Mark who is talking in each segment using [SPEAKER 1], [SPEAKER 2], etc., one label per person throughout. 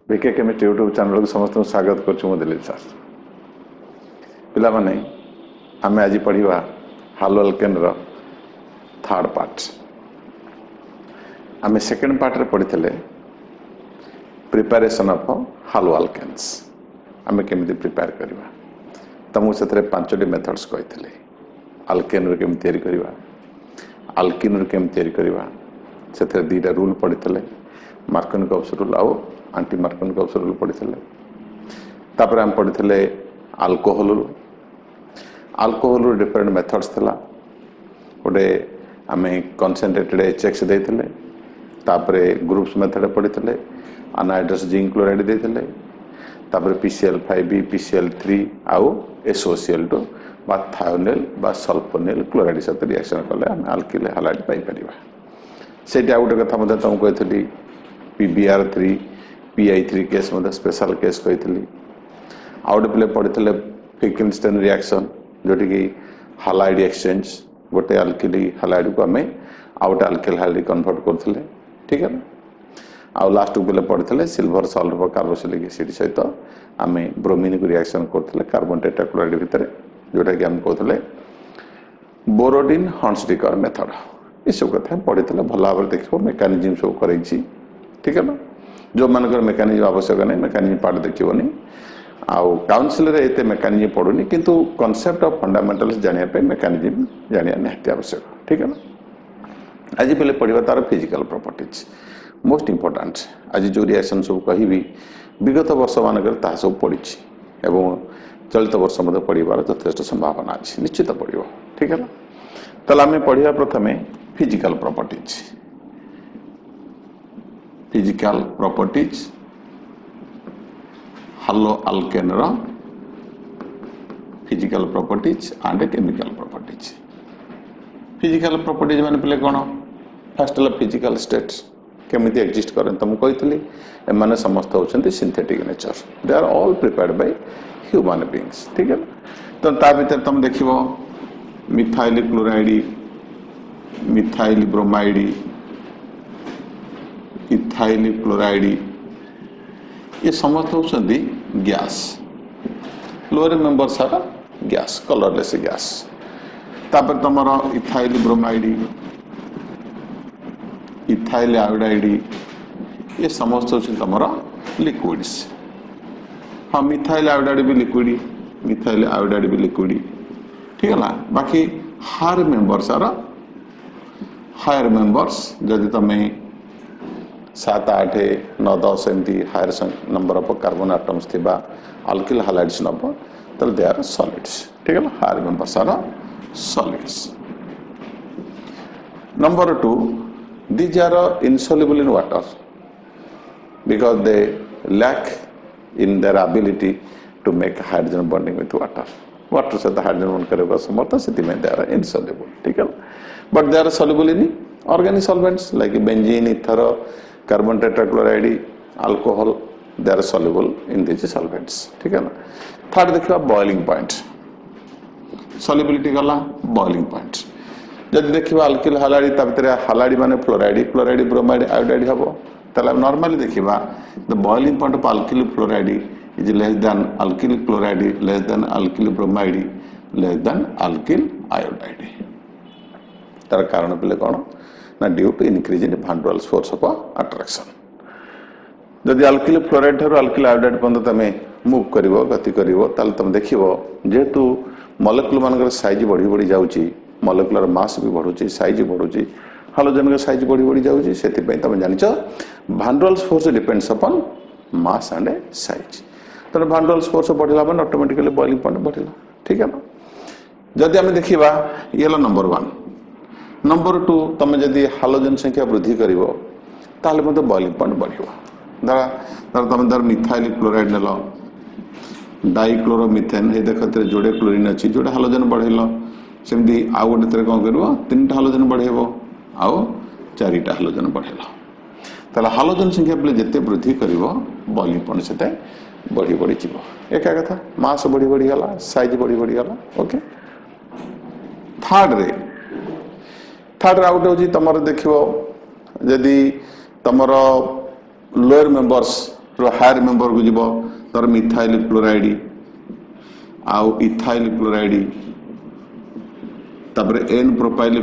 [SPEAKER 1] BK chemistry YouTube channel को समस्त स्वागत करूँ दिलीप सर। पिला माने आमे आज पढ़िबा हालो अल्केन रो थर्ड पार्ट। आमे सेकंड पार्ट रे पढ़िथिले प्रिपरेशन ऑफ हालो अल्केन्स। आमे केमिति प्रिपेयर करबा तमु सेतरे पांचटी मेथड्स कहिथिले। अल्केन रो केमिति तयारी करबा, अल्किन रो केमिति तयारी करबा, सेतरे दीटा रूल पढ़िथिले, मार्कोनिक रूल आउ आंटी मार्कोनिक रूल पढ़िथिले। तापर हम पढ़िथिले अल्कोहल। अल्कोहल डिफरेंट मेथड्स थिला। गोटे आमे कंसंट्रेटेड एचएक्स देथिले, तापर ग्रुप्स मेथड पढ़िथिले, अनहाइड्रस जिंक क्लोराइड देथिले, तापर PCl5 PCl3 आउ SOCl2 बा थायोनिल बा सल्फोनिल क्लोराइड सहित रिएक्शन कले हम अल्किल हैलाइड पाई परिबा। सेटा गोटे कथा मते तुम कहथली PBr3 PI3 केस मते स्पेशल केस कहथली। आउट प्ले पढ़िथिले फिकिनस्टेन रिएक्शन जोटी की हैलाइड एक्सचेंज गोटे अल्किल हैलाइड को हमें आउट अल्किल हैलाइड कन्वर्ट करथिले। ठीक है ना। आ लास्ट बेले पढ़िथिले सिल्वर सल्फर कार्बोक्सिलिक एसिड सहित आमे ब्रोमीन को रिएक्शन करथिले कार्बन टेट्राक्लोराइड भितर जोटा कि हम कहथिले बोरोडिन हॉर्नस्टिकर मेथड। ये सब कथा पढ़िथिले भल भाव देखिबो मेकानिज्म सब करैछि। ठीक है ना। जो मानकर मेकानिज्म आवश्यक नहीं मेकानिज्म पार्ट देखिबोनी आउ काउंसिल रे एते मेकानिज्म पढुनी किंतु कांसेप्ट ऑफ फंडामेंटल्स जानिया पे मेकानिज्म जानिया निहाती आवश्यक। ठीक है ना। आज पहले पढ़िबा तार फिजिकल प्रॉपर्टीज मोस्ट इंपोर्टेंट। आज जो रिएक्शन सब कहिबी विगत वर्ष मानकर ता सब पढ़िछि एवं चलित वर्ष मध्य पढ़िबार यथेष्ट संभावना अछि, निश्चित पढ़िबो। ठीक है ना। तला आमे पढ़िबा प्रथमे physical properties. Physical properties haloalkane रो physical properties and chemical properties. Physical properties माने पहले कोन फर्स्ट ला फिजिकल स्टेट्स केमिति एग्जिस्ट करें तुम कहतली ए माने समस्त होचंती synthetic nature. They are all prepared by human beings. ठीक है। तो ता भीतर तुम देखिबो methyl chloride, methyl bromide, ethyl chloride ये समस्त होचंती गैस। लोअर मेंबर सारा गैस कलरलेस गैस। तापर तमरा इथाइल ब्रोमाइड, इथाइल आयोडाइड ये समस्त होचंती तमरा लिक्विड्स। हाँ मिथाइल आयोडाइड भी लिक्विड, मिथाइल आयोडाइड भी लिक्विड। ठीक है ना। बाकी हायर मेंबर्स जदि तमें 7 8 9 10 एमती higher number of carbon atoms थिबा अल्किल हैलाइड्स नब तो दे आर सॉलिड्स। ठीक है ना। Higher members are solids. Number 2 these are insoluble in water because they lack in their ability to make hydrogen bonding with water. Water से hydrogen bond करेगा समर्थ से में they are insoluble. ठीक है। But they are soluble in organic solvents like benzene, ether, carbon tetrachloride, alcohol. They are soluble in these solvents. ठीक है ना। Third देखिए बॉइलिंग पॉइंट। सॉल्युबिलिटी गला बॉइलिंग पॉइंट। जब देखिबा अल्किल हैलाइड ता भीतर हैलाइड माने फ्लोराइड ब्रोमाइड आयोडाइड हबो तला नॉर्मली देखिबा the boiling point of alkyl fluoride is less than alkyl chloride less than alkyl bromide less than alkyl iodide. तार कारण पले कोन ना due to increase in van der Waals force of attraction. जदि alkyl fluoride थारो alkyl iodide पर्यंत तमे move करिवो गति करिवो ताल तम देखिवो जेतु मॉलिक्यूल मानकर साइज बढ़ी जाउची, मॉलिक्यूलर मास भी बढ़ुची, साइज बढ़ुची, हाइड्रोजन का साइज बढ़ी जाउची। सेति पई तमे जानिचो van der Waals force depends upon mass and size. तो van der Waals फोर्स बढ़िला बन ऑटोमेटिकली बॉइलिंग पॉइंट बढ़िला। ठीक है ना। जदि हम देखिबा येला नंबर 1। नंबर 2 तमे जदि हाइड्रोजन संख्या वृद्धि करिवो ताले मते बॉइलिंग पॉइंट बढ़िबो। दरा तमे दर मिथाइल क्लोराइड नेलो डाइक्लोरोमिथेन हे देखते जोड़े क्लोरीन अच्छी जोड़े हाइड्रोजन बढ़ेलो सेमती आउ गोटे थरे कौन कर 3टा हाइड्रोजन बढ़ेबो आउ 4टा हाइड्रोजन बढ़ेलो ताला हाइड्रोजन संख्या पे जिते वृद्धि करिवो बॉइलिंग पॉइंट सेते बढ़ी जीवो। एका कथा मास बढ़ी गला साइज बढ़ी गला। ओके। थर्ड आउट होची तमर देखिवो जदी तमर लोअर मेंबर्स हायर मेंबर को जीव तर मिथाइल क्लोराइड आउ इथाइल क्लोराइड तापर एन प्रोपाइल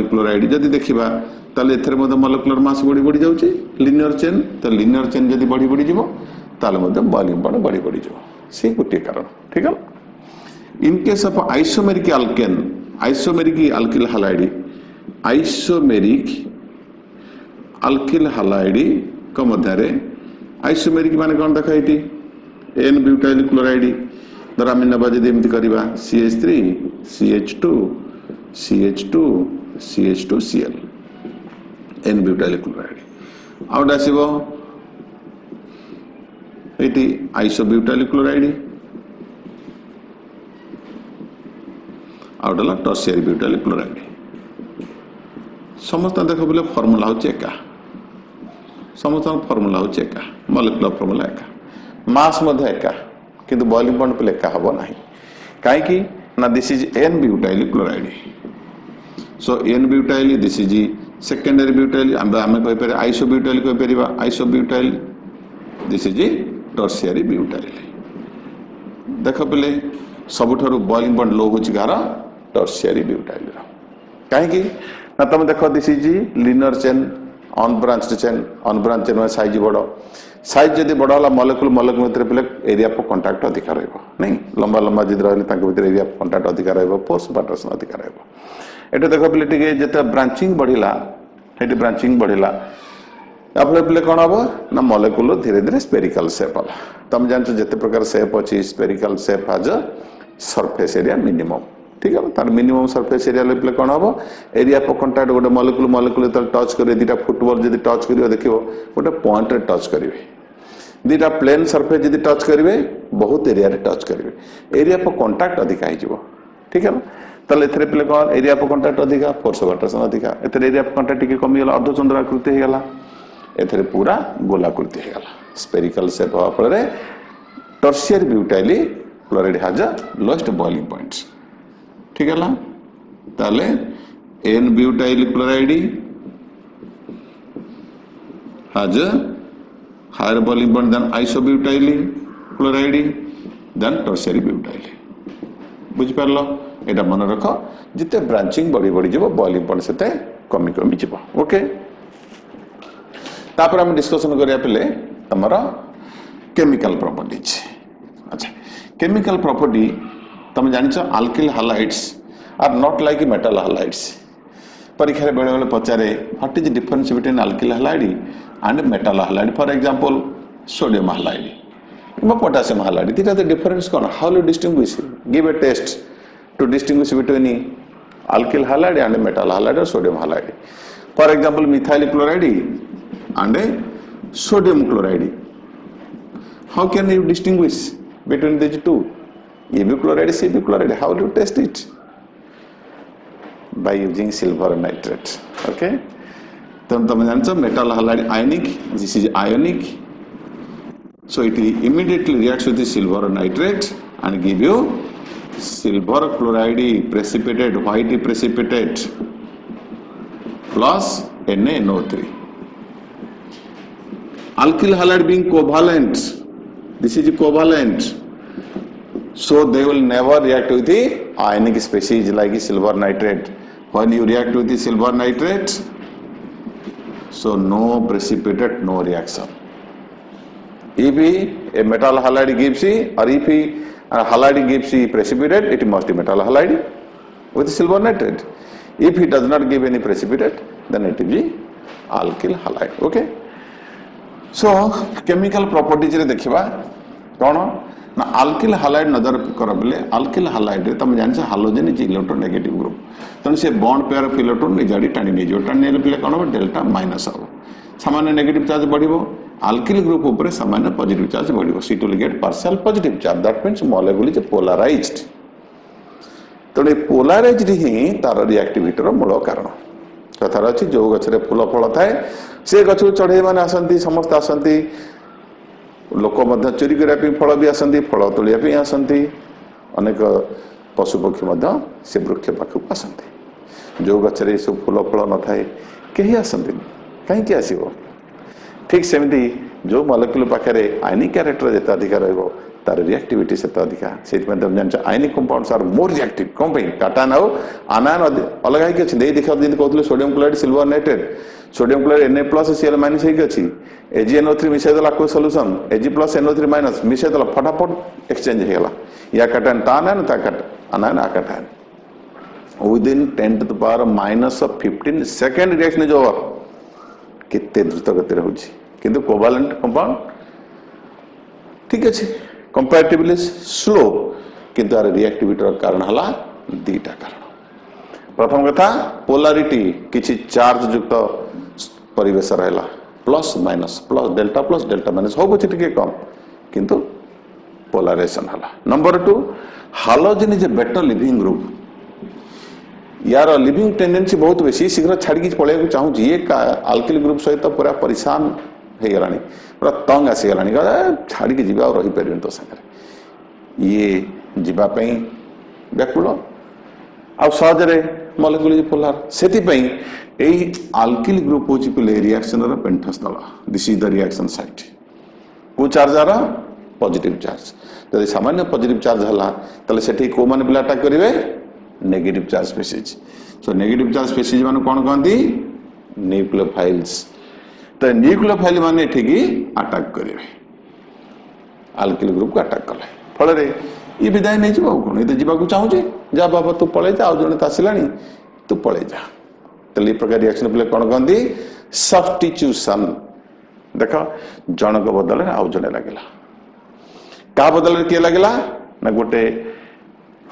[SPEAKER 1] क्लोराइड जदि देखा ताले एथरे मध्य मॉलिक्यूलर मास बढ़ी बढ़ी जाउची लिनियर चेन तो लिनियर चेन जदि बढ़ी बढ़ी जीव ताले मध्य वॉल्यूम बढ़ बढ़ी बढ़ी जाव से गोटे कारण ठीक है। In case of isomeric alkane isomeric alkyl halide को मध्य आइसोमेरिक माने कौन देखा ये एन ब्यूटाइल क्लोराइड धर आम नवा जब एमती करवा CH3 CH2 CH2 CH2Cl N butyl chloride out आसो ये आइसोब्यूटाइल क्लोराइड आउट है टर्शियरी ब्यूटाइल क्लोराइड समस्त देख बोले फर्मुला हूँ एका समस्त फर्मुला हूँ एका मॉलिक्यूलर फर्मुला एका मास एका किंतु बॉइलिंग पॉइंट पे एका हम ना कहीं ना this is n butyl chloride so n butyl this is secondary butyl आम कहीपर आइसोब्यूटाइल कहीपर isobutyl this is tertiary butyl देख पे सबुठ बॉइलिंग पॉइंट लो हो टर्शियरी ब्यूटाइल कहीं ना तुम देख this is linear chain unbranched chain में साइज बड़ साइज जब बड़ है मॉलिक्यूल भितर पे एरिया ऑफ कांटेक्ट अधिक नहीं लंबा लंबा जब रही एरिया ऑफ कांटेक्ट अधिक फोर्स अट्रैक्शन अधिक ये देख पे जिते ब्रांचिंग बढ़ला ये ब्रांचिंग बढ़ला पे कौन हम ना मॉलिक्यूल धीरे धीरे स्पेरिकल शेप है तुम जान जिते प्रकार शेप अच्छी spherical shape has surface area minimum ठीक है तार मिनिमम सरफेस एरिया पे कौन हम एरिया ऑफ कांटेक्ट गोटे मॉलिक्यूल टच कर दुटा फुटबॉल जब टच कर देखो गोटे पॉइंट रे टच करेंगे दुटा प्लेन सरफेस जब टच करेंगे बहुत एरिया रे टच करेंगे एरिया ऑफ कांटेक्ट अधिक हो ठीक है ताले एथरे पे कौन एरिया ऑफ कांटेक्ट अधिक फोर्स ऑफ अट्रैक्शन अधिक एथरे एरिया ऑफ कांटेक्ट टिके कमीगला अर्धचंद्राकृति हो गला एथरे पूरा गोलाकृति हो गला स्पेरिकल शेप हवा फल tertiary butyl chloride has lowest boiling points ठीक है ताले n butyl chloride has higher boiling point than isobutyl chloride than tertiary butyl बुझी पारलो एटा मन रख जिते ब्रांचिंग बढ़ी बढ़ी जीव बॉइलिंग पॉइंट से कमी कमी जीव ओके तापर हम डिस्कशन करिया पले तमरा केमिकल प्रॉपर्टीज अच्छा केमिकल प्रॉपर्टी तुम जान alkyl halides are not like metal halides परीक्षा बेले बेले पचारे what is difference between alkyl halide and metal halide for example sodium halide potassium halide दीटा द डिफरेंस कौन how you distinguish give a test to distinguish between alkyl halide and metal halide और sodium halide for example methyl chloride and sodium chloride how can you distinguish between these two AB chloride CB chloride how do you test it by using silver nitrate okay then तुम जानते metal halide ionic this is ionic so it immediately reacts with the silver nitrate and give you silver chloride precipitate white precipitate plus NaNO3 alkyl halide being covalent this is covalent so they will never react with the ionic species like silver nitrate when you react with the silver nitrate so no precipitate no reaction if a metal halide gives or if a halide gives precipitate it must be metal halide with silver nitrate if it does not give any precipitate then it will be alkyl halide okay so chemical properties रे देखिबा कोन ना alkyl halide नजर कर बोले alkyl halide तुम जान halogen is electronegative group तन से बॉन्ड पेयर ऑफ इलेक्ट्रॉन निजाडी टाणी नै जो टाणी ने बोले कोन डेल्टा माइनस हो सामान्य नेगेटिव चार्ज बढ़िबो अल्किल ग्रुप ऊपर सामान्य पॉजिटिव चार्ज बढ़िबो C to get partial positive charge that means molecule is polarised तो ये पोलराइज्ड ही तार रिएक्टिविटी रो मूल कारण कथार अच्छी जो गछरे फूल फल थाए से गछ चढ़े मैंने आसती समस्त आसती लोक चोरी करने फल भी आसती फल तोड़ापी आसती अनेक पशुपक्षी से वृक्ष पाखक आसती जो गचरे सब फूल फल न थाए कहीं आसती कहीं आसो ठीक सेमती जो मॉलिक्यूल पाखे आयनिक कैरेक्टर जिते अधिक रहिबो तार रिएक्टिविटी से अधिका से तुम जान ionic compounds are more reactive कौन पे काटायन आउ आनायन अलग होगी अच्छी देखा जमी कहते sodium chloride silver nitrate sodium chloride Na+Cl- होगी अच्छी AgNO3 मिसेदेला कोई सॉल्यूशन Ag+NO3- मिसेदेला फटाफट एक्सचेंज होगा या काटायन ता आनायन ता आनायन आ cation within 10 to the power -15 second reaction जो केते द्रुत गति होची किंतु कोवैलेंट कंपाउंड ठीक अच्छे कंपैरेटिवली स्लो किंतु यार रिएक्टिविटी कारण हला दीटा कारण प्रथम कथा पोलारिटी किछि चार्ज युक्त परिवेश रहला plus minus plus delta minus हो पछे टिके कम किंतु पोलराइजेशन हला number 2 halogen is a better leaving group यार लिविंग टेंडेंसी बहुत बेसी शीघ्र छाड़ी पड़े चाहूँ ये अल्किल ग्रुप सहित पूरा परेशान हो गलानी पूरा तंग आसीगलानी छाड़ी जी रही पारे तो सागर ये जीवाई व्याकुल आ सहजरे मॉलिक्यूल पोलार से अल्किल ग्रुप हूँ पे रिएक्शन पेंठस्थल this is the reaction site को चार्ज आ रहा पॉजिटिव चार्ज जब सामान्य पॉजिटिव चार्ज है से कौ मैंने पिला अटैक करेंगे negative charge species so negative charge species मान कौन कहती न्यूक्लियोफाइल्स तो न्यूक्लियोफाइल माने एठिकी अटैक करेंगे अल्किल ग्रुप को अटैक कले फल ये विदाय नहीं जाओ कौन ये तो जावाक चाहूँ जा बाबा तू पलि जा आउ जड़े आसला तू पलि जा तो ये प्रकार रिएक्शन पे कौन कहती सब्स्टिट्यूशन देख जनक बदल आउ जड़े लगे क्या बदल किए लगे ना गोटे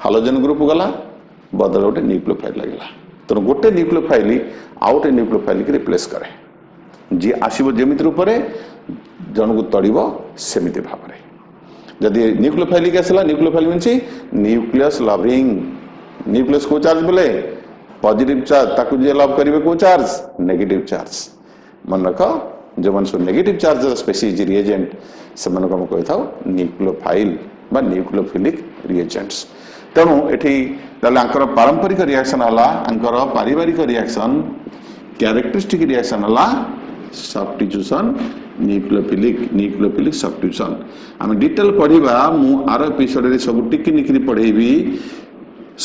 [SPEAKER 1] हालोजन ग्रुप गला बदल गोटे न्यूक्लियोफाइल लगे तेणु गोटे न्यूक्लियोफाइल आउ गोटे न्यूक्लियोफाइल की रिप्लेस करे जी आसो जमी रूप से जन को तड़ब सेमती भाव में जदि न्यूक्लियोफाइल की आसला nucleophile mean nucleus loving nucleus को चार्ज बोले पॉजिटिव चार्ज ताकू जे लव करेंगे को चार्ज नेगेटिव चार्ज मन रख जो मन सब नेगेटिव चार्ज स्पेसीज रिएजेंट से कही था न्यूक्लियोफाइल बा न्यूक्लियोफिलिक रिएजेंट्स तेणु एठी पारंपरिक रिएक्शन है पारिवारिक रिएक्शन कैरेक्टरिस्टिक रिएक्शन है सब्स्टिट्यूशन न्यूक्लियोफिलिक सब्स्टिट्यूशन आम डिटेल पढ़ा मु आर एपिसोड रे सब टिकी निकरी पढ़ेबी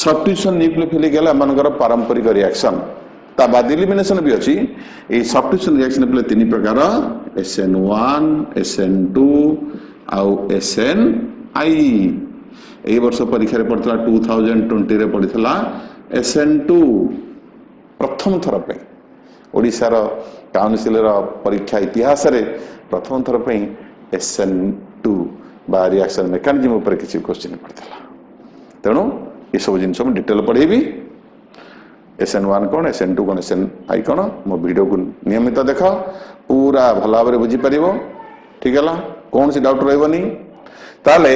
[SPEAKER 1] सब्स्टिट्यूशन न्यूक्लियोफिलिक है आमर पारंपरिक रिएक्शन ता बाद एलिमिनेशन भी अच्छी ये सब्स्टिट्यूशन रिएक्शन पे 3 प्रकार SN1 SN2 आउ SNI ए वर्ष परीक्षा पड़ता 2020 रे पड़ता SN2 प्रथम थर पे ओडिशार काउंसिल परीक्षा इतिहास रे प्रथम थर पे SN2 बा रिएक्शन मेकानिज्म ऊपर किसी क्वेश्चन पड़ता तेणु ये सब जिन डिटेल पढ़ेबी SN1 कौन SN2 कौन SNI कौन मो वीडियो को नियमित देख पूरा भल भाव बुझीपर ठीक है कौन सी डाउट रही ताले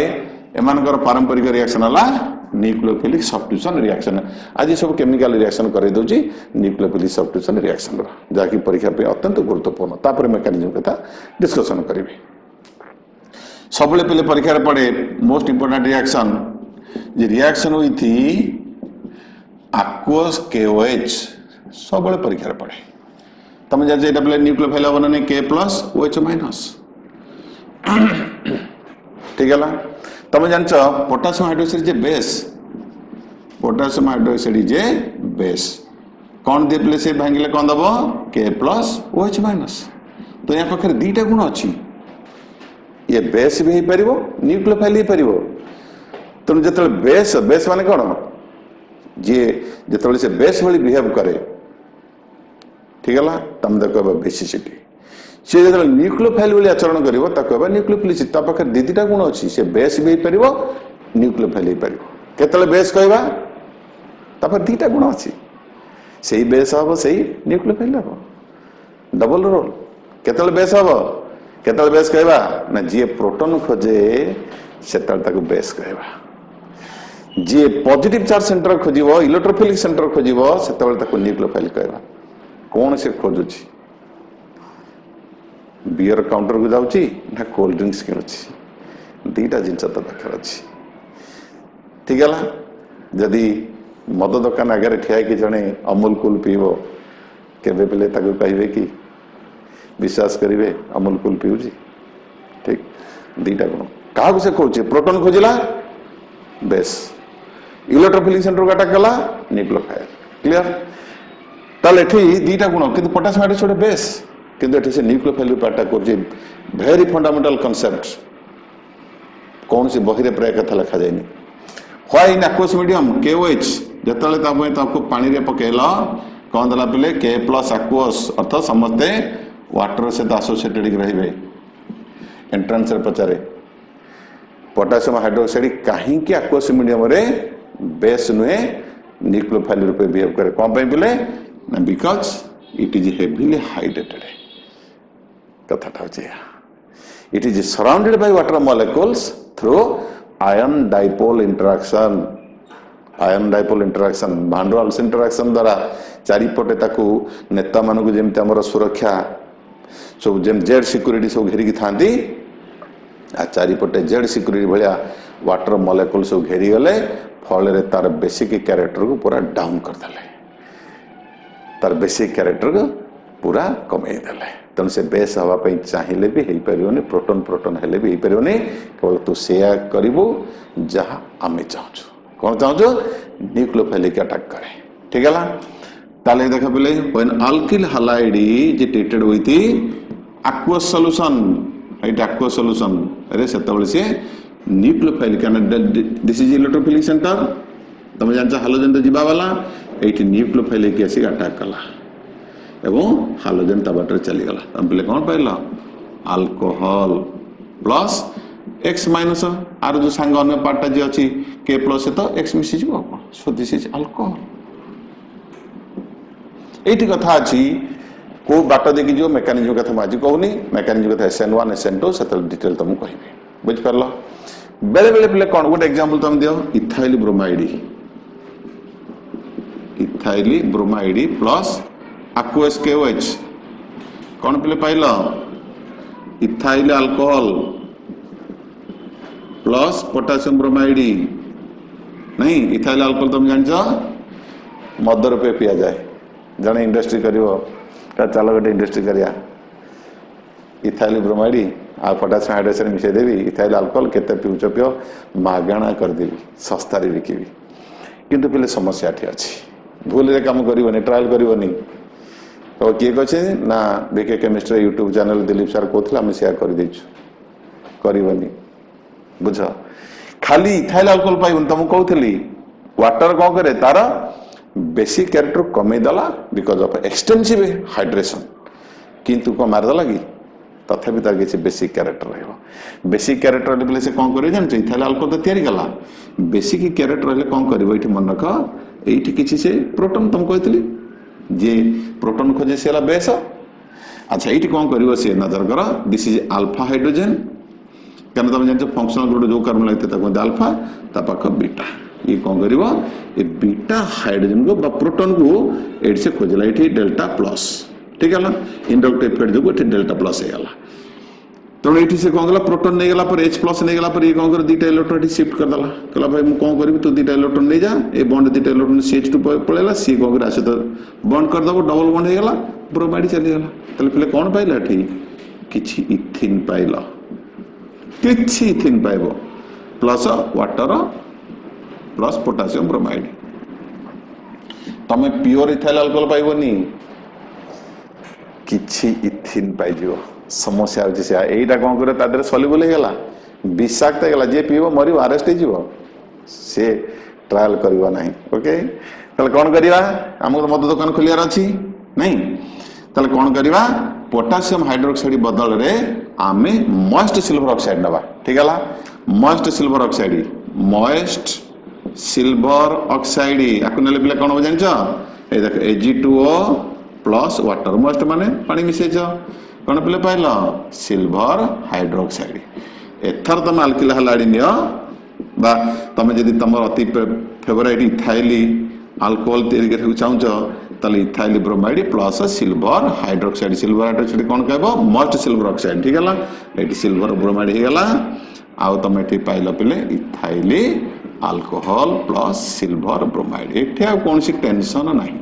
[SPEAKER 1] एमानकर पारंपरिक रिएक्शन है न्यूक्लियोफिलिक सब्स्टिट्यूशन रिएक्शन आज सब केमिकल रिएक्शन कर दूसरी न्यूक्लियोफिलिक सब्स्टिट्यूशन रिएक्शन जहाँकि परीक्षा पे अत्यंत गुरुत्वपूर्ण तापर मेकानिज्म कथा डिस्कसन करी सब पे परीक्षा पड़े मोस्ट इंपोर्टेंट रिएक्शन जे रिएक्शन हुई थी aqueous KOH सब परीक्षा पड़े तुम जान पे न्यूक्लियोफाइल हम ना K+OH- ठीक है तुम जान पोटासियम हाइड्रोक्साइड जे बेस पोटासियम हाइड्रोक्साइड जे बेस कौन दे से भांगे कौन दब K+OH- तो यहाँ पाखे 2टा गुण अच्छी ये बेस भी हो पार न्यूक्लियोफाइल हो पार तेणु जो बेस बेस मान कौन जी जो से बेस भाई बिहेव करे ठीक है तुम कह बेसिसिटी सी जो न्यूक्लियोफाइल भाई आचरण कर न्यूक्लियोफिलिसिटी पाखे 2टा गुण अच्छी से बेस भी हो पार न्यूक्लियोफाइल हो पार केतले बेस कहवा 2टा गुण अच्छी से बेस हम से न्यूक्लियोफाइल हम डबल रोल केतले बेस हम केतले बेस कहवा ना जी प्रोटॉन खोजे से बेस कहवा जी पॉजिटिव चार्ज सेंटर खोज इलेक्ट्रोफिलिक सेंटर खोज से न्यूक्लियोफाइल कहवा कौन से खोजुची बियर काउंटर को जाऊँगी ना कोल्ड ड्रिंक्स किणुची 2टा जिन तो दरकार अच्छी ठीक है जदि मद दुकान आगे ठिया कि जड़े अमूल कूल पीब केवे पिले कहे कि विश्वास करेंगे अमूल कूल पीऊँ ठीक दीटा गुण क्या से कौचे प्रोटॉन खोजला बेस इलेक्ट्रोफिलिक सेंटर अटैक कला न्यूक्लियोफाइल क्लियर ताले एठी दीटा गुण किंतु पोटासियम हाइड्रोक्साइड बेस किंतु एठी से न्यूक्लियोफाइल अटैक करजे वेरी फंडामेंटल कांसेप्ट कौन सी बही रे प्राय कथा लिखा जायनी why in aqueous medium KOH जतले तापय ताको पानी रे पकेला कौन दला पिले K+ एक्वस अर्थ समस्ते वाटर से एसोसिएटेड रहिबे एंट्रेंस रे पचारे पोटासियम हाइड्रोक्साइड कहीं एक्वस मीडियम रे बेस नुहे न्यूक्लियोफाइल रूपे बिहेव करे कौन पे पिले ना because it is heavily hydrated कथाटा होचे it is surrounded by water molecules through ion dipole interaction van Waals interaction द्वारा चारिपटे ताकू नेता मानक जेमते हमर सुरक्षा सब जेम जेड सिक्योरिटी सब घेरिकी थांती आ चारिपटे जेड सिक्योरिटी भलिया वाटर मॉलिक्यूल सब घेरी गले फल रे तार बेसिक कैरेक्टर को पूरा डाउन कर देले तार बेसिक कैरेक्टर को पूरा कमे देले तन से बेस हवा पे चाहिए भी हेई परियोनी प्रोटॉन प्रोटॉन हेले भी हेई परियोनी केवल तू शेयर करिवो जहां आमे चाहछु कौन चाहछु न्यूक्लियोफाइलिक अटैक करे ठीक है ला ताले देखा पले when alkyl halide is treated with aqueous solution right aqueous solution अरे सेतबेले से न्यूक्लियोफाइलिक दिस इज इलेक्ट्रोफिलिक सेंटर तुम जानछ हाइड्रोजन जीवा वाला एठी न्यूक्लियोफाइलिक एसिड अटैक कला एवं हाइड्रोजन ता बाटर चली गला हम पहले कौन पाइला अल्कोहल प्लस X माइनस आर जो सांग अन्य पार्टा जे अछि K+ से तो X मिसी जीव सो दिस इज अल्कोहल एठी कथा अछि को बाट देखि जो मेकानिज्म कथा माजी कहूनी मेकानिज्म कथा SN1 SN2 सेतल डिटेल तुम कहिबे बुझ परलो बेले बेले पले कोन गुड एग्जांपल तुम दियो ethyl bromide plus aqueous KOH कौन पहले pile ethyl alcohol plus potassium bromide नहीं इथाइल अल्कोहल तुम जान मद रूपे पिया जाए जने इंडस्ट्री कर चल गोटे इंडस्ट्री करिया इथाइल ब्रोमाइड आ पोटासियम हाइड्रोक्साइड मिसई देवी इथाइल अल्कोहल केते पिउच पियो मागणा कर देवी सस्ता रे बिकिबी किंतु पहले समस्या ठी अछि भूल रे काम करिवनी ट्रायल करिवनी तो किए कछे ना BK chemistry YouTube channel Dilip sir कहथिला हम शेयर कर देछु करिवनी बुझ खाली इथाइल अल्कोहल पाइबन तुम कहथली वाटर कोन करे तार बेसिक कैरेक्टर कमे दला बिकॉज ऑफ एक्सटेंसिव हाइड्रेशन किंतु को मार दला की तथापि तार किसी बेसिक कैरेक्टर रहबो बेसिक कैरेक्टर लेबल से कोन करे जान इथाइल अल्कोहल तो तयारी गला बेसिक कैरेक्टर रहले कोन करबो एठी मन रख एठी किछि से प्रोटॉन तुम कहथली जे प्रोटॉन खोजे सेला बेस अच्छा एठी कोन करबो से नजर कर दिस इज अल्फा हाइड्रोजन कन तुम जान फंक्शनल ग्रुप जो कार्बन लागते ताको अल्फा ता पाख बीटा ये कौन करिवो ये बीटा हाइड्रोजन को बा प्रोटॉन को एड से खोजला एठी डेल्टा प्लस ठीक है ना इंडक्टिव इफेक्ट जो एठी डेल्टा प्लस हे गला तो एठी से कौन गला प्रोटॉन नै गला पर H+ नै गला पर ये कौन कर दीटा इलेक्ट्रॉन एठी शिफ्ट कर दला कहला भाई मु कौन करबी तू दीटा इलेक्ट्रॉन नै जा ए बॉन्ड दीटा इलेक्ट्रॉन CH2 पळेला सी कौन कर आसे तो बॉन्ड कर दबो डबल बॉन्ड हे गला ब्रोमाइड चली गला तले पहले कौन पाइला एठी किछि इथिन पाइला किछि इथिन पाइबो plus water plus potassium bromide तमे प्योर इथाइल अल्कोहल पाइबोनी किछि इथिन पाइजो समस्या होछि से एटा कोन करे तादर सॉल्युबल हे गेला विषाक्त हे गेला जे पीबो मरिबो अरेस्ट हे जीवो से ट्रायल करिवो नाही ओके तले कोन करिवा हमको मद दुकान खोलियार अछि नहीं तले कोन करिवा पोटासियम हाइड्रोक्साइड बदल रे आमे मॉइस्ट सिल्वर ऑक्साइड नबा ठीक हैला मॉइस्ट सिल्वर ऑक्साइड याकु नेले पिले कोन जानछ ए देख Ag2O प्लस वाटर मॉइस्ट माने पानी मिसेछ कोन पिले पाइलो सिल्वर हाइड्रोक्साइड एथर तुम अल्किल हैलाइड नियो बा तुम जदि तुम अति फेवरेट इथाइल अल्कोहल तैयारी करके चाहूछ ताले ethyl bromide plus silver hydroxide कोन कहबो मॉइस्ट सिल्वर ऑक्साइड ठीक हैला एटी सिल्वर ब्रोमाइड हे गेला आउ तुम एटी पाइलो पिले ethyl alcohol plus silver bromide एठी कौन सी टेंशन नहीं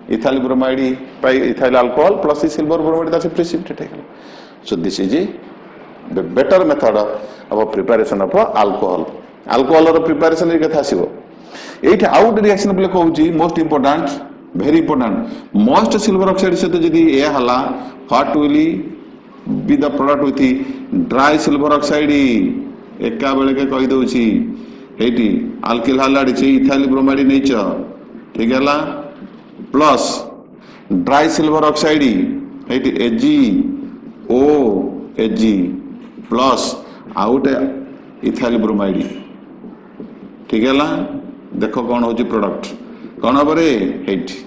[SPEAKER 1] ethyl bromide by ethyl alcohol plus the silver bromide, that's a precipitate. So this is the better method of preparation of alcohol. Alcohol or preparation is the eight out reaction most important, very important. Most silver oxide से तो यदि ये हला what will be the product with the dry silver oxide एका बेले के कही दउची Hattie alkyl halide से ethyl bromide नहीं च ठीक है ला plus dry silver oxide Hattie AgO Ag plus out ethyl bromide ठीक है ला देखो कौन होची प्रोडक्ट कौन हम हेटी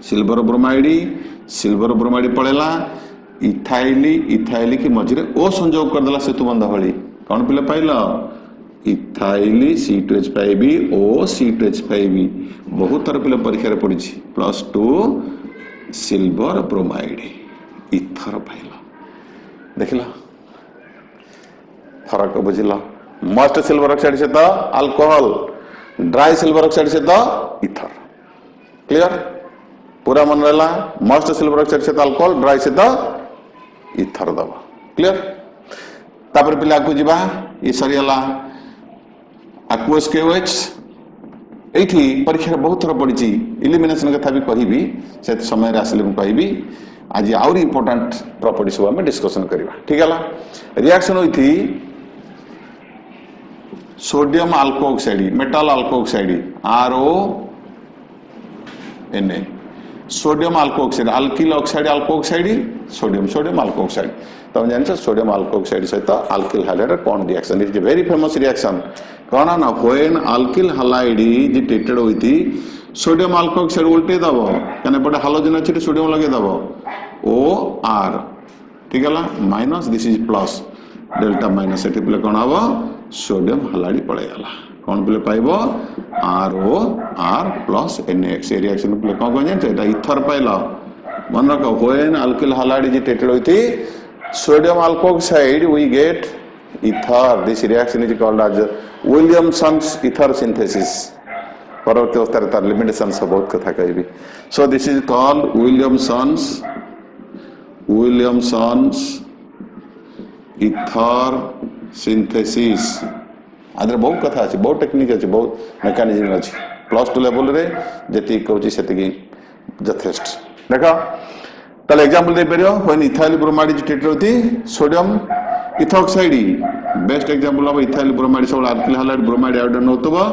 [SPEAKER 1] सिल्वर ब्रोमाइड पड़ेला इथाइली की मझे ओ संजोग करदेला सेतु बंध भली कौन पिले पाइल इथाइली C2H5 ओ C2H5 बहुत तरह पिले परीक्षा पड़ी +2 सिल्वर ब्रोमाइड इथर पाइल देखला फरक बुझला मस्ट सिल्वर ऑक्साइड से तो अल्कोहल ड्राई सिल्वर ऑक्साइड से तो इथर क्लियर पूरा मन रहला मस्ट सिल्वर ऑक्साइड से तो अल्कोहल ड्राई से तो इथर दबा क्लियर तापर पिला को जीवा ये सरियाला aqueous KOH एठी परीक्षा बहुत थर पड़ी इलिमिनेशन कथा भी कहिबी से समय रे आसले कहिबी आज आउर इंपोर्टेंट प्रॉपर्टी सब हम डिस्कशन करबा ठीक हैला रिएक्शन होइथी sodium alkoxide metal alkoxide RONA sodium alkoxide alkyl oxide alkoxide sodium alkoxide तुम जान सोडियम अल्कोक्साइड सहित अल्किल हाइड्राइड कौन reaction is very famous reaction कौन ना when alkyl hydride is treated with sodium alkoxide उल्टे दब कने पटे हालोजन अछि सोडियम लगे दब OR ठीक है minus this is plus delta minus एटी प्ले कौन हम सोडियम हाइड्राइड पळेगला कौन प्ले पाइबो ROR plus NaX रिएक्शन प्ले कौन कौन जानते एटा इथर पाइला मन रखो when alkyl hydride is treated with sodium alkoxide we get ether this reaction is called as Williamson's ether synthesis परवर्ती अवस्था तार लिमिटेशंस बहुत कथा कहबी so this is called Williamson's ether synthesis आदर बहुत कथा अछि बहुत टेक्निक अछि बहुत मेकानिज्म अछि +2 लेवल रे जति कहउची सेति जथेष्ट देखा ताले एग्जांपल दे परियो when ethyl bromide is treated with sodium ethoxide best example of ethyl bromide सब अल्किल हाइड्राइड ब्रोमाइड आयोडीन होतबो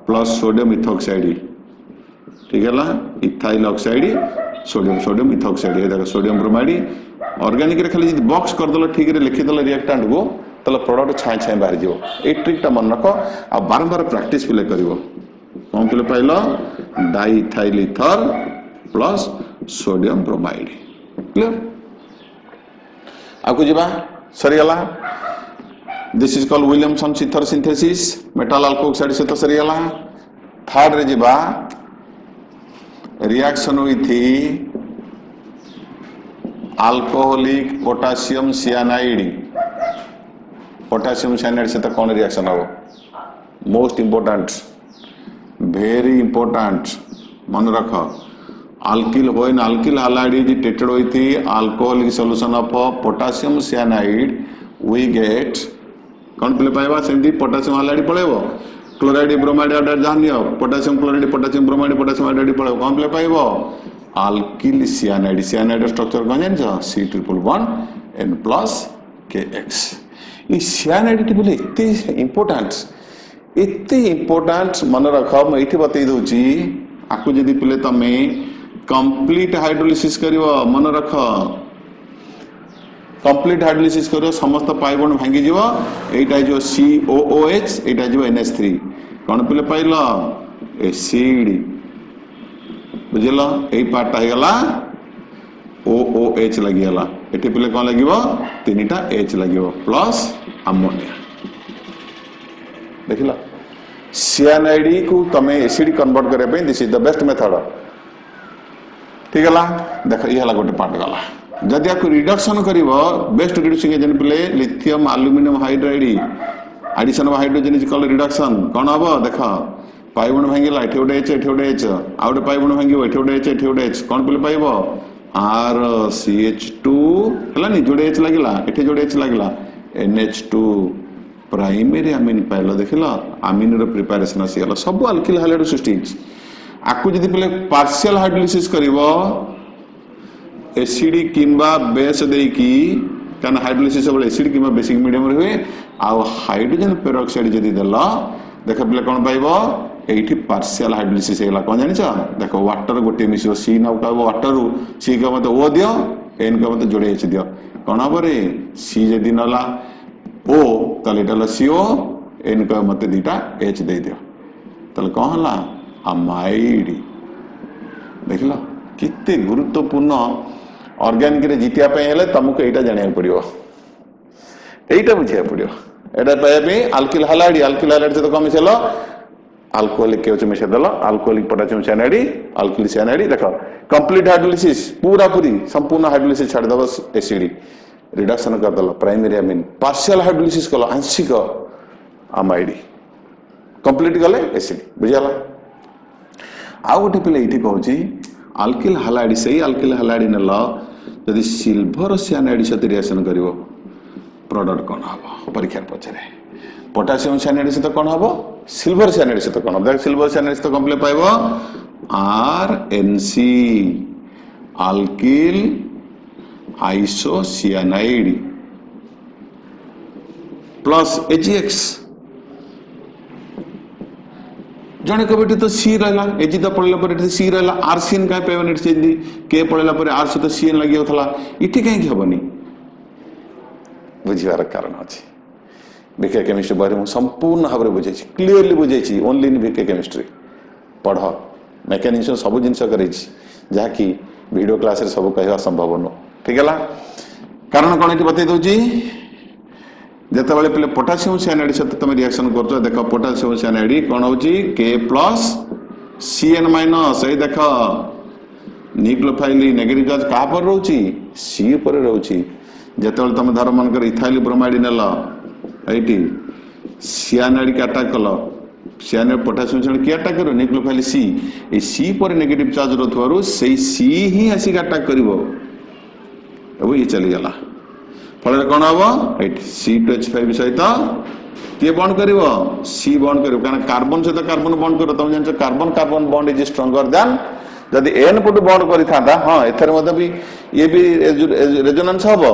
[SPEAKER 1] प्लस सोडियम इथॉक्साइड ठीक है ला इथाइल ऑक्साइड सोडियम इथॉक्साइड ये देखो सोडियम ब्रोमाइड ऑर्गेनिक रे खाली बॉक्स कर दलो ठीक रे लिखि दलो रिएक्टेंट को तले प्रोडक्ट छाय छाय बाहर जिवो ए ट्रिक ता मन रखो आ बारंबार प्रैक्टिस पिले करिवो कोन पिले पाइलो diethyl ether plus sodium bromide clear आकु जीवा सरियाला this is called Williamson ether synthesis metal alkoxide से तो सरियाला थर्ड रे जीवा reaction with alcoholic potassium cyanide से तो कौन रिएक्शन हो मोस्ट इंपोर्टेंट वेरी इंपोर्टेंट मन रख alkyl when alkyl halide is treated with alcoholic solution of potassium cyanide we get कौन पिले पाइबा सेमती पोटेशियम हाइड्राइड पळेबो क्लोराइड ब्रोमाइड आयोडाइड जानियो potassium chloride potassium bromide potassium hydride पळेबो कौन पिले पाइबो alkyl cyanide cyanide स्ट्रक्चर कौन जानछो C111 N plus KX ये cyanide बोले इतने इंपोर्टेंट मन रख मैं ये बतई दूची आपको जदि पिले तमे कंप्लीट हाइड्रोलिसिस करिवो मन रख कंप्लीट हाइड्रोलिसिस करिवो समस्त पाइबन भांगी जीवो एटा जो COOH एटा जो NH3 कोन पिले पाइलो एसिड बुझिलो एई पार्ट हेगला OOH लगी गला एठी पिले कोन लागिवो तीनटा H लागिवो प्लस अमोनिया देखिला cyanide को तमे एसिड कन्वर्ट करे पे this is the best method ठीक है देख ये गोटे पार्ट गला जदि आपको रिडक्शन करिवो बेस्ट रिड्यूसिंग एजेंट प्ले lithium aluminium hydride addition of hydrogen is called reduction कौन हम देख पाइबुण भांगिला एठी गोटे एच एठी गोटे एच आ गोटे पाइबुण भांगिबो एठी गोटे एच कोन पले पाइबो RCH2 हलानी जोड़े एच लागिला एठी जोड़े एच लागिला NH2 प्राइमरी अमीन पाइलो देखिला अमीन रो प्रिपरेशन आसीला सब अल्किल हाइड्राइड सृष्टि आकु जदि पले पार्शियल हाइड्रोलिसिस करिवो एसिड किंबा बेस देकी कान हाइड्रोलिसिस सब एसिड किंबा बेसिक मीडियम रे हुए आ हाइड्रोजन पेरोक्साइड जदि देला देख पले कोन पाइबो एठी पार्शियल हाइड्रोलिसिस हेला कोन जानि छ देखो वाटर गोटे मिसियो सी ना का वाटर रु सी का मत ओ दियो एन का मत जोड़े एच दियो कोन हबरे सी जदि नला ओ तले डल सीओ एन का मत दीटा एच दे दियो तले कोन हला अमाइड देखला कितने गुरुत्वपूर्ण ऑर्गेनिक रे जितिया पे हेले तुमको एटा जानिया पड़ियो एटा बुझिया पड़ियो एटा पे अल्किल हाइड्राइड से तो कम मिसेलो अल्कोहलिक के मिसे दल alcoholic potassium cyanide alkyl cyanide देखो कंप्लीट हाइड्रोलिसिस पूरा पूरी संपूर्ण हाइड्रोलिसिस छाड़ दबो एसिड रिडक्शन कर दल प्राइमरी अमीन पार्शियल हाइड्रोलिसिस कलो आंशिक अमाइड कंप्लीट गले एसिड बुझियाला आ गोटे पिले एठी कहूची अल्किल हाइड्राइड सही अल्किल हाइड्राइड नल यदि सिल्वर साइनाइड सहित रिएक्शन करिवो प्रोडक्ट कोन हबो परीक्षा पछरे पोटेशियम साइनाइड सहित कोन हबो सिल्वर साइनाइड सहित कोन हबो सिल्वर साइनाइड सहित कंप्लीट पाइबो RNC alkyl isocyanide plus AgX जने कबेटी तो सी रहला एजी तो पड़ला पर सी रहला आरसीएन का पेवन चेंजी के पड़ला पर आर से तो सीएन लागि होथला इठी काहे हबनी बुझिवार कारण अछि बीके केमिस्ट्री बारे में संपूर्ण भाबरे बुझै छी क्लियरली बुझै छी ओनली इन बीके केमिस्ट्री पढ़ मेकानिज्म सब जिंस करै छी जाकी वीडियो क्लास रे सब कहवा संभव न ठीक हला कारण कोन इठी बतै दउची जते बेले पले पोटेशियम साइनाइड से तुम रिएक्शन करछो देखो पोटेशियम साइनाइड कोन होची K प्लस CN माइनस ए देखो न्यूक्लियोफाइल नेगेटिव चार्ज का पर रहउची C पर रहउची जते बेले तुम धर मन कर इथाइल ब्रोमाइड नेला एटी साइनाइड के अटैक कलो साइनाइड पोटेशियम साइनाइड के अटैक करो न्यूक्लियोफाइल C ए C पर नेगेटिव चार्ज रहथवारु सेही C ही आसी अटैक करिवो अब ये चली गला फल कौन हम C2H5 सहित किए बॉन्ड कर C बॉन्ड कर कार्बन सहित कार्बन बॉन्ड कर तुम जान carbon carbon bond is stronger then जदि N पटु बॉन्ड करि थांता हां एथर मते भी ये भी रेजोनेंस हबो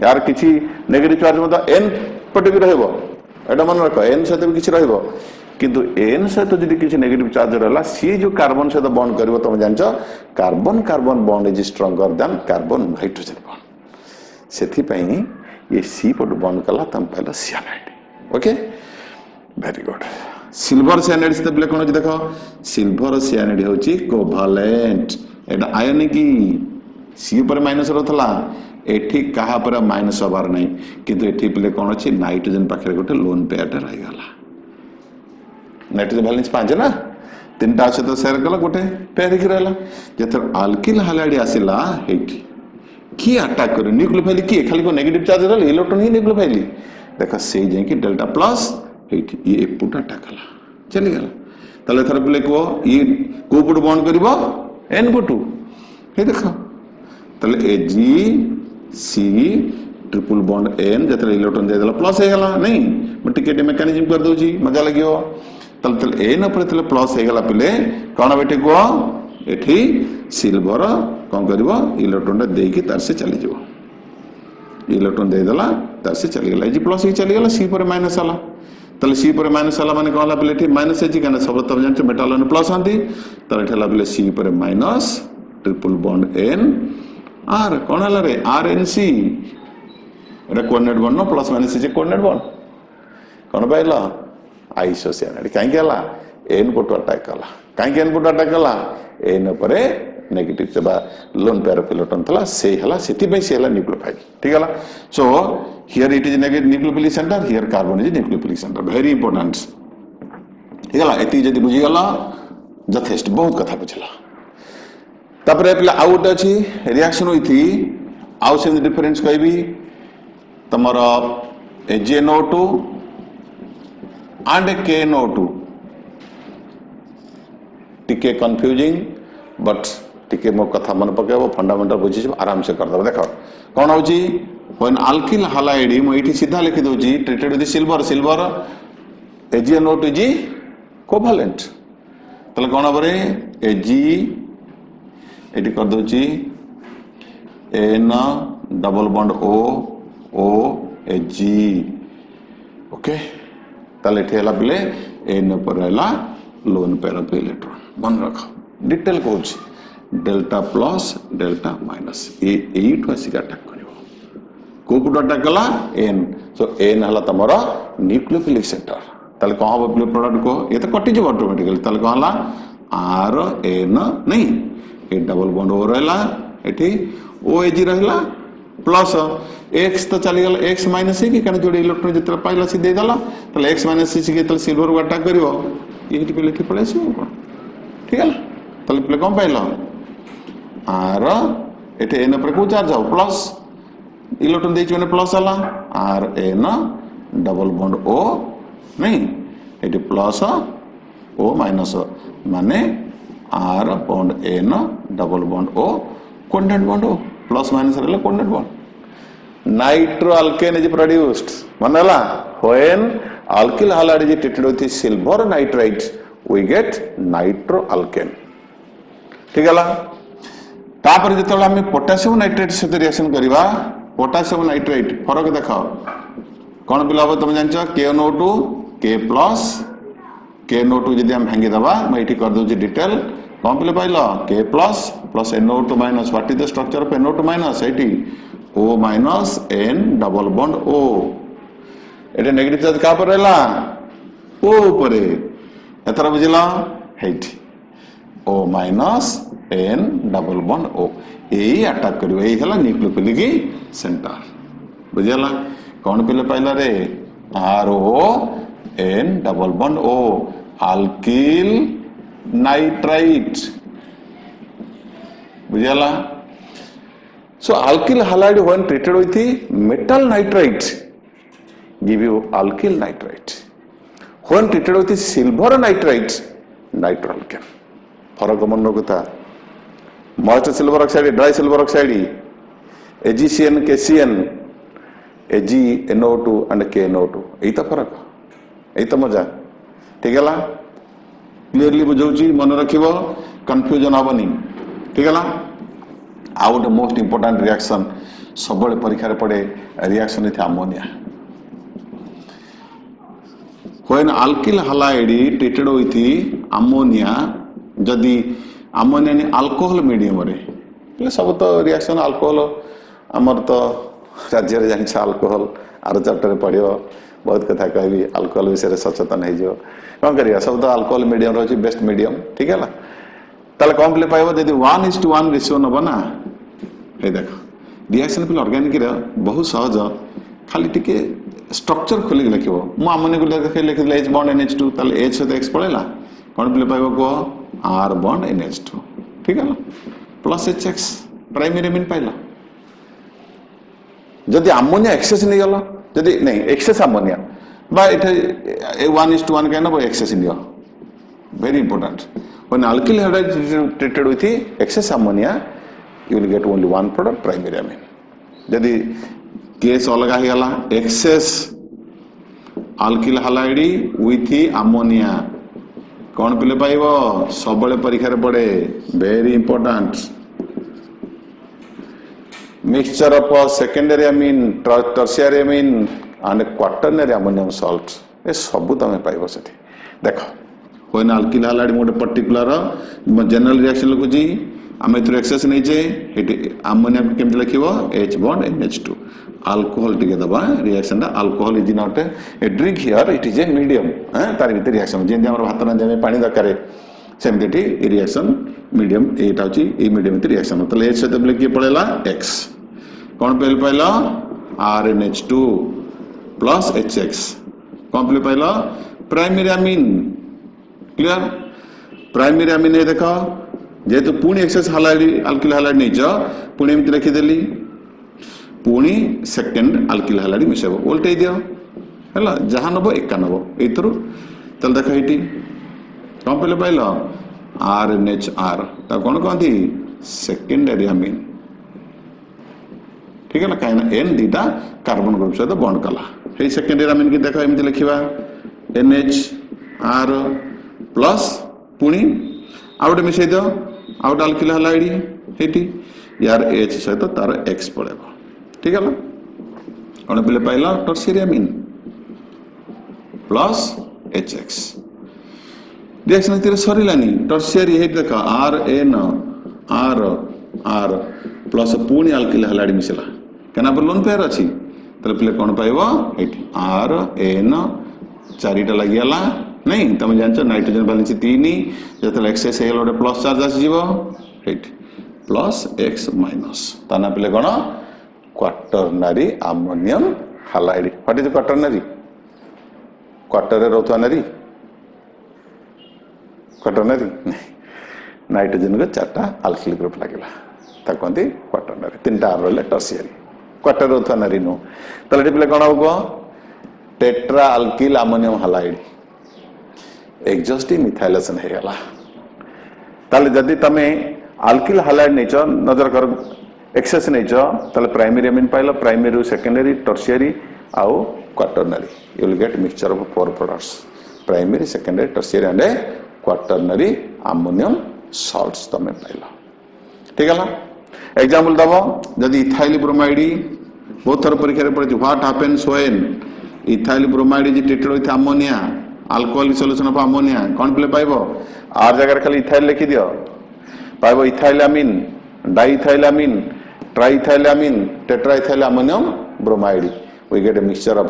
[SPEAKER 1] यार किछि नेगेटिव चार्ज मते N पटु भी रहबो एटा मन रख N सहित भी किछि रहबो किंतु N सहित जदि किछि नेगेटिव चार्ज रहला C जो कार्बन सहित बॉन्ड करबो तुम जानछो carbon carbon bond is stronger than carbon nitrogen bond सेथि पई ये C पटु बॉन्ड कला तम पहला cyanide okay very good silver cyanide से तबले कोन देखो सिल्वर साइनाइड होची कोवैलेंट एटा आयन की C पर माइनस रहथला एठी कहा पर माइनस हबार नहीं किंतु एठी पले कोन अछि नाइट्रोजन पाखरे गोटे लोन पेयर रहि गला नाइट्रोजन बैलेंस 5 ना तीनटा से तो शेयर कला गोटे पेयर ही रहला जतर अल्किल हाइड्राइड आसिला हेठी की अटैक करे न्यूक्लियोफाइल की खाली को नेगेटिव चार्ज रहल इलेक्ट्रॉन ही न्यूक्लियोफाइल देखा से जे कि डेल्टा प्लस हेठी ये पुट अटैक कला चली गला तले थर प्ले को ये को पुट बॉन्ड करबो N पुट हे देखा तले AgC ट्रिपल बॉन्ड N जतले इलेक्ट्रॉन दे देला प्लस हे गला नहीं मैं टिकेट मैकेनिज्म कर दउची मजा लगियो तले N ऊपर तले प्लस हे गला पले कोन बेटे को एठी सिल्वर कौन करिवो इलेक्ट्रॉन दे के तार से चली जीवो इलेक्ट्रॉन दे देला तार से चली गेला जी प्लस ही चली गेला C पर माइनस आला तले C पर माइनस आला माने कहला पले एठी माइनस है जी कने सब तब जानछ मेटल ने प्लस आंती तले ठेला पले C पर minus triple bond N R कोन हला रे RNC एटा कोऑर्डिनेट बॉन्ड नो प्लस माइनस जे कोऑर्डिनेट बॉन्ड कोन पाइला आइसोसियानाइड काहे गेला N पटु अटैक कला काहे N पटु अटैक कला N परे नेगेटिव से बा लोन पेयर ऑफ इलेक्ट्रॉन थला से हला सेति पे से हला न्यूक्लियोफाइल ठीक हला so here it is negative nucleophilic centre here carbon is nucleophilic centre very important ठीक हला एति जदी बुझी गला जथेष्ट बहुत कथा बुझला तापरे पले आउट अछि रिएक्शन होइथि आउ से डिफरेंस कहबी तमरो AgNO2 and KNO2 टिके कंफ्यूजिंग बट टिके मो कथा मन पकेबो फंडामेंटल बुझी आराम से कर दबो देखो कोन होची व्हेन अल्किल हैलाइड मो इठी सीधा लिखि दोची treated with silver silver AgNO2 is covalent तले कोन बरे Ag एटी कर दोची N double bond O O Ag okay तले एठी हला बिले N पर रहला लोन पेयर ऑफ इलेक्ट्रॉन मन रखो डिटेल कोच डेल्टा प्लस डेल्टा माइनस ए 8 आसिक अटैक करिवो को को अटैक कला N सो N हला तमरा न्यूक्लियोफिलिक सेंटर तले कहां हो प्रोडक्ट को ये तो कटि जो ऑटोमेटिकली तले कहला R N नहीं ए डबल बॉन्ड हो रहला एठी O Ag रहला प्लस x तो चली गला x माइनस कि कने जोड़े इलेक्ट्रॉन जितरा पाइला सी दे दला तले x माइनस सी के तले सिल्वर को अटैक करिवो ये पहले ठीक पड़े ठीक है तले पहले कौन पाइल आर एटे एन पर को चार्ज आओ प्लस इलेक्ट्रॉन देछि माने प्लस हला R N double bond O नहीं एटे प्लस ओ माइनस माने R bond N double bond O coordinate bond O plus minus रहला coordinate bond nitro alkane is produced मानेला when alkyl halide is treated with silver nitrite we get nitro alkane ठीक है तापर जते हम potassium nitrate से reaction करबा potassium nitrate फरक देखो कोन बिलाबो तुम जानछो KNO2 K प्लस KNO2 यदि हम भांगी दबा मैं एठी कर दोची डिटेल कोन बिले pilo K plus plus NO2 minus what is the structure of NO2 minus एठी O minus N double bond O एटे नेगेटिव चार्ज का पर रहला O ऊपर एतरा बुझला hate O minus N double bond O एई अटैक करियो एई हला nucleophilic centre बुझला कोन पिले पाइला रे RO N double bond O alkyl nitrite बुझला so alkyl halide when treated with metal nitrite give you alkyl nitrite when treated with silver nitrite nitro alkane फरक मन रखता most silver oxide dry silver oxide AgCN KCN AgNO2 and KNO2 एई तो फरक एई तो मजा ठीक है क्लियरली बुझौची मन रखिबो कंफ्यूजन होबनी ठीक है आउ द मोस्ट इंपोर्टेंट रिएक्शन सबले परीक्षा रे पड़े रिएक्शन इथे ammonia when alkyl halide treated with ammonia जदि अमोनिया ने अल्कोहल मीडियम रे सब तो रिएक्शन अल्कोहल आमर तो राज्य रे जानि अल्कोहल आर चैप्टर रे पढ़ियो बहुत कथा कहबी अल्कोहल विषय सचेतन हो जो कौन करिया सब तो अल्कोहल मीडियम रही बेस्ट मीडियम ठीक है ताले कौन पिले पाइबो यदि 1:1 रेशियो नबो ना ए देखो रिएक्शन पे ऑर्गेनिक रे बहुत सहज खाली टिके स्ट्रक्चर खोली लिखिबो मु अमोनिया को देखे लिखि H बॉन्ड NH2 ताले H से X पड़ेला कौन पिले पाइबो को R बॉन्ड NH2 ठीक है प्लस HX प्राइमरी मीन पाइला जदि अमोनिया एक्सेस नहीं गला जदि नहीं एक्सेस अमोनिया बा इथे 1:1 कहना वो एक्सेस नहीं very important when alkyl halide treated with excess ammonia you will get only one product primary amine जदि केस अलग ही गला excess alkyl halide with ammonia कौन पिले पाइबो सबले परीक्षा रे पड़े very important mixture of secondary amine tertiary amine and quaternary ammonium salt ए सब तमे पाइबो सेठी देखो when alkyl halide मोटे पर्टिकुलर जनरल रिएक्शन लिखु जी आमे तो एक्सेस नहीं जे अमोनिया केमते लिखिबो H bond NH2 अल्कोहल टिके दबा reaction the alcohol is not a drink here it is a medium तार भीतर रिएक्शन जेंति हमर भात ना जेमे पानी दरकार सेमति रिएक्शन मीडियम एटा होची ए मीडियम ते रिएक्शन तले H से तबले के पड़ेला X कौन पेल पाइला RNH2 प्लस HX कौन पेल पाइला primary amine clear primary amine है देखो जेतु पुणी एक्सेस हालाइड अल्किल हालाइड नहीं जा पुणी एमति रखि देली पुणी सेकंड अल्किल हालाइड मिसेबो वोल्टेज दियो हला जहां नबो 91 एतरु तल देखो एटी कौन पेले पाइलो RNHR कौन कहती सेकेंडरी अमीन ठीक है कहीं एन दीटा कार्बन ग्रुप सहित बॉन्ड कला हे सेकेंडरी अमीन की देख एमती लिखा NHR प्लस पुणी आउटे मिसई दियो आउट अल्किल हला एडी यार H सहित तार X पड़ेगा ठीक है कौन पे पाइला टर्शियरी अमीन प्लस HX रिएक्शन तीर सरिलानी टर्शियरी हे देख RNR प्लस पुणी अल्किल हला मिसला क्या लोन पेयर अच्छी तो पे कौन पाइब RN चारिटा लगिगला नहीं तुम जान नाइट्रोजन बैलेंस 3 जो एक्सेस हो गए प्लस चार्ज आसीज प्लस X माइनस ता पे कौन quaternary ammonium halide what is quaternary quarter रोथुआ नरी क्वाटरनरी नाइट्रोजन को 4टा अल्किल ग्रुप लगे कहते क्वाटरनरी 3टा आर रहा टर्शियरी क्वार्टर रोथुआ नरी नु तो पे कौन हम tetra alkyl ammonium halide exhaustive methylation हो गला ताले जदि तमे अल्किल हालाइड नहीं नजर कर एक्सेस नहीं ताले प्राइमरी अमीन पाइल प्राइमरी सेकेंडरी टर्शियरी आउ quaternary you will get mixture of 4 products primary secondary tertiary and quaternary ammonium salts तमे पाइल ठीक है एग्जांपल दबो जदि इथाइल ब्रोमाइड बहुत थर परीक्षा पड़े what happens when ethyl bromide is treated with ammonia alcoholic solution of ammonia कौन पे पाइबो आर जगह खाली इथाइल लिखि दियो पाइबो ethylamine diethylamine triethylamine tetraethyl ammonium bromide we get a mixture of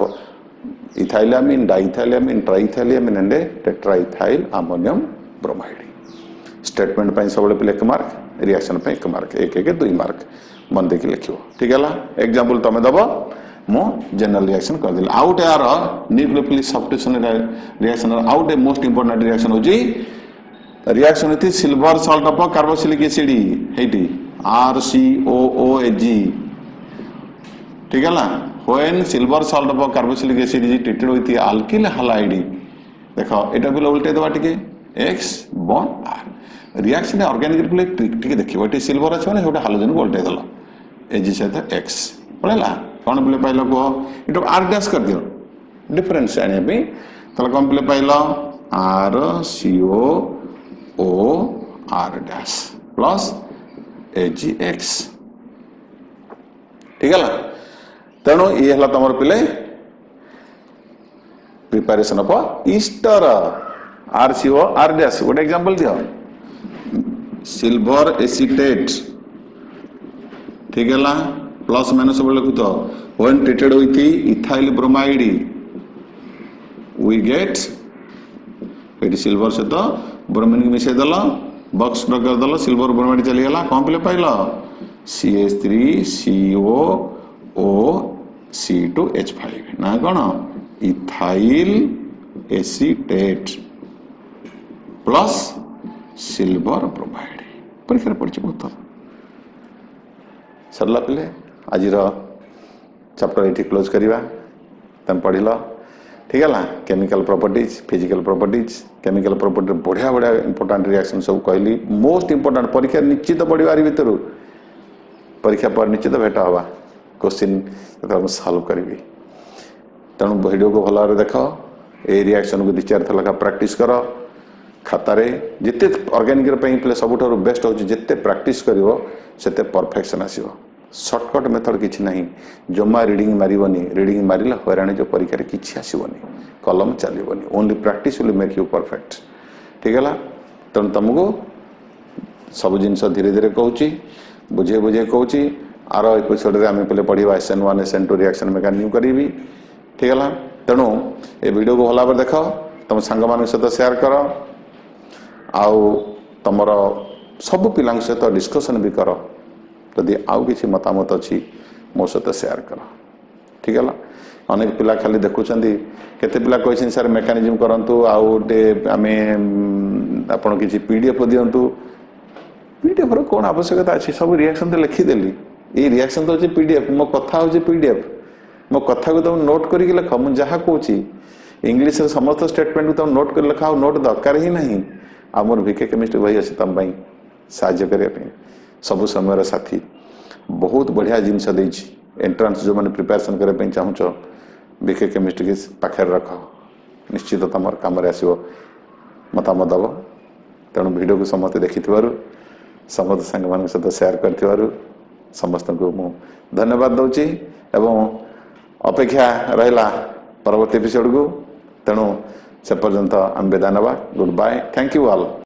[SPEAKER 1] ethylamine diethylamine triethylamine and tetraethyl ammonium bromide statement पे सब पे 1 मार्क रिएक्शन पे 1 मार्क 1 2 मार्क मन देखिए लिखो ठीक है एग्जांपल तुम दब मु जनरल रिएक्शन कर दिल आउट यार nucleophilic substitution reaction out a most important reaction होजी रिएक्शन होती silver salt of carboxylic acid हेटी RCOOH ठीक है when silver salt of carboxylic acid is treated with alkyl halide देखो एटा भी उल्टे दबा टिके X bond R reaction organic trick टिके देखिबो एटी सिल्वर अछि माने होटा हाइड्रोजन को उल्टे दलो Ag सहित X पड़ेला कौन पे पाइल कह ये R डैश कर दियो डिफरेंस आने तो कौन पे पाइल RCOOR डैश प्लस AgX ठीक है तेणु ये तुम पे preparation of ester RCOR dash गोटे एग्जांपल दियो सिल्वर एसीटेट ठीक है प्लस माइनस सब लिखु तो when treated with ethyl bromide we get ये सिल्वर से तो ब्रोमीन मिसाई दल बॉक्स कर दल सिल्वर ब्रोमाइड चली गला कौन पे पाइल CH3COOC2H5 ना कौन ethyl acetate plus silver bromide परीक्षा पड़ी बहुत सरला पे आज चैप्टर ये क्लोज करवा तुम पढ़ल ठीक है chemical properties physical properties chemical property बढ़िया बढ़िया इंपोर्टेंट रिएक्शन सब कहली मोस्ट इंपोर्टेंट परीक्षा निश्चित पढ़वा भर परीक्षा पर निश्चित भेट हवा क्वेश्चन सॉल्व करी तेणु वीडियो को भल भाव देख ये रिएक्शन को 2-4 थर लखा प्रैक्टिस कर खातारे जिते ऑर्गेनिक पे सबुठ बेस्ट हो जिते प्रैक्टिस करिवो सेते परफेक्शन आसीबो शॉर्टकट मेथड किछि नहीं जमा रीडिंग मारिबनी रीडिंग मारिला हैरानी जो परीक्षा रे किछि आसीबनी कलम चलीबनी only practice will make you perfect ठीक है तेणु तुमको सब जिनस धीरे धीरे कहूँ बुझे बुझे कहूँ आर एपिसोड रे आम पे पढ़ा SN1 SN2 रिएक्शन मेकानिज्म करी ठीक है तेणु ये वीडियो को भल भाव देख तुम सांग मान सहित शेयर कर आउ तुमर सब पिला सहित डिस्कसन भी कर जदि आउ किसी मतामत अच्छी मो सहित शेयर कर ठीक है अनेक पिला खाली देखुं केते पिला कहते सर मेकानिज्म करूँ आउ आम आप किसी PDF दिंतु PDF कौन आवश्यकता अच्छी सब रिएक्शन तो लिखिदेली ये रिएक्शन तो होची PDF मो कथा होची PDF मो कथा को तुम नोट करके लिख मुझे जहाँ कौची इंग्लिश समस्त स्टेटमेंट को तुम नोट कर लिखा नोट दरकार ही नहीं आमर भिके केमिस्ट्री बही अच्छे तुम साहाଯ୍य करने सब समय साथी बहुत बढ़िया जिनस एंट्रांस जो मैंने प्रिपेरेसन करने चाहूँ भिके केमिस्ट्री की पाखे रख निश्चित तुम कम आसो मतामत दब तेणु वीडियो को समस्त देखि समस्त सांग मान सहित सेयार कर समस्त को मु धन्यवाद दूची एवं अपेक्षा रहा परवर्ती एपिसोड को तेणु से पर्यंत आम विदा ना good bye thank you all.